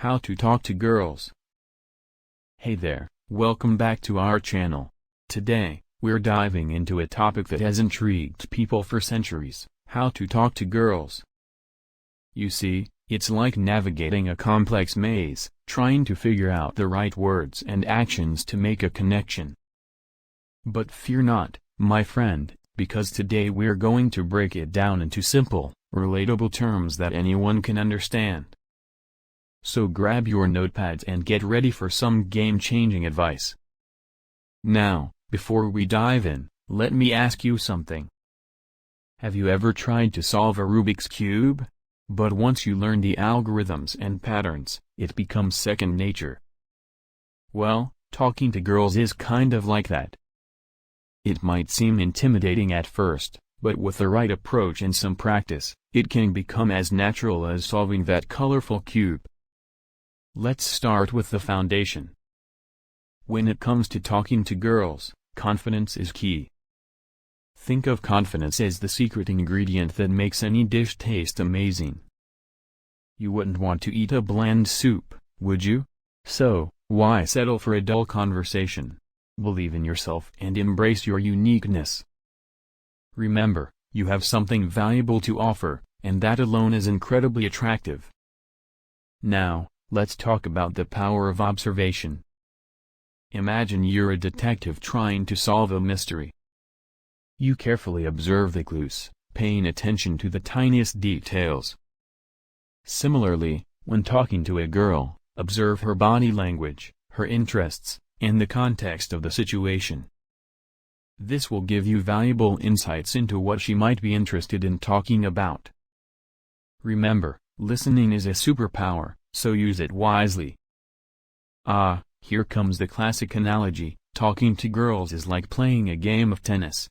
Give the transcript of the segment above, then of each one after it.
How to talk to girls. Hey there, welcome back to our channel. Today, we're diving into a topic that has intrigued people for centuries: how to talk to girls. You see, it's like navigating a complex maze, trying to figure out the right words and actions to make a connection. But fear not, my friend, because today we're going to break it down into simple, relatable terms that anyone can understand. So grab your notepads and get ready for some game-changing advice. Now, before we dive in, let me ask you something. Have you ever tried to solve a Rubik's Cube? But once you learn the algorithms and patterns, it becomes second nature. Well, talking to girls is kind of like that. It might seem intimidating at first, but with the right approach and some practice, it can become as natural as solving that colorful cube. Let's start with the foundation. When it comes to talking to girls, confidence is key. Think of confidence as the secret ingredient that makes any dish taste amazing. You wouldn't want to eat a bland soup, would you? So, why settle for a dull conversation? Believe in yourself and embrace your uniqueness. Remember, you have something valuable to offer, and that alone is incredibly attractive. Now, let's talk about the power of observation. Imagine you're a detective trying to solve a mystery. You carefully observe the clues, paying attention to the tiniest details. Similarly, when talking to a girl, observe her body language, her interests, and the context of the situation. This will give you valuable insights into what she might be interested in talking about. Remember, listening is a superpower, so use it wisely. Here comes the classic analogy: talking to girls is like playing a game of tennis.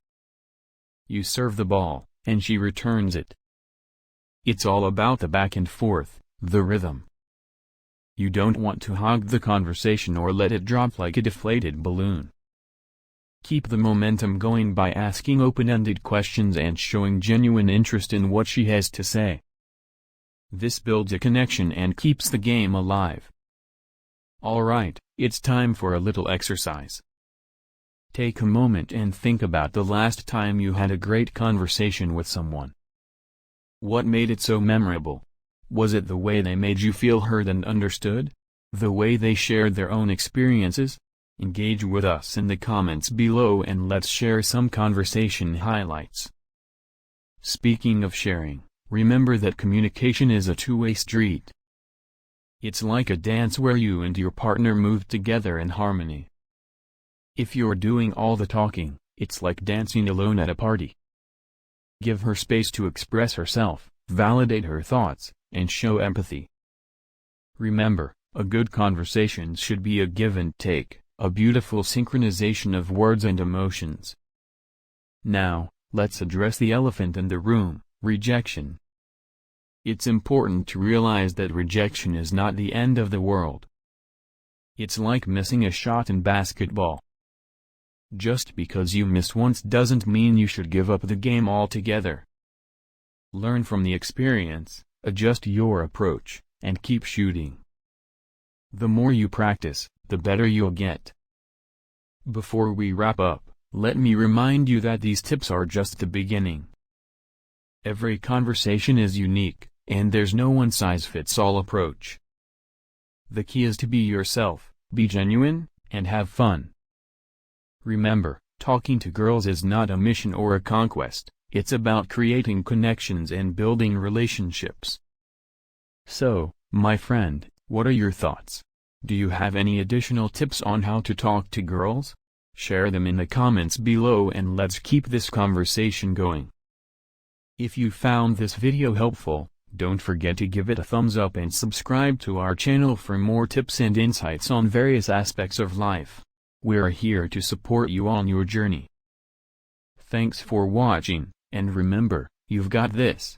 You serve the ball, and she returns it. It's all about the back and forth, the rhythm. You don't want to hog the conversation or let it drop like a deflated balloon. Keep the momentum going by asking open-ended questions and showing genuine interest in what she has to say. This builds a connection and keeps the game alive. Alright, it's time for a little exercise. Take a moment and think about the last time you had a great conversation with someone. What made it so memorable? Was it the way they made you feel heard and understood? The way they shared their own experiences? Engage with us in the comments below and let's share some conversation highlights. Speaking of sharing, remember that communication is a two-way street. It's like a dance where you and your partner move together in harmony. If you're doing all the talking, it's like dancing alone at a party. Give her space to express herself, validate her thoughts, and show empathy. Remember, a good conversation should be a give and take, a beautiful synchronization of words and emotions. Now, let's address the elephant in the room: rejection. It's important to realize that rejection is not the end of the world. It's like missing a shot in basketball. Just because you missed once doesn't mean you should give up the game altogether. Learn from the experience, adjust your approach, and keep shooting. The more you practice, the better you'll get. Before we wrap up, let me remind you that these tips are just the beginning. Every conversation is unique, and there's no one-size-fits-all approach. The key is to be yourself, be genuine, and have fun. Remember, talking to girls is not a mission or a conquest, it's about creating connections and building relationships. So, my friend, what are your thoughts? Do you have any additional tips on how to talk to girls? Share them in the comments below and let's keep this conversation going. If you found this video helpful, don't forget to give it a thumbs up and subscribe to our channel for more tips and insights on various aspects of life. We're here to support you on your journey. Thanks for watching, and remember, you've got this.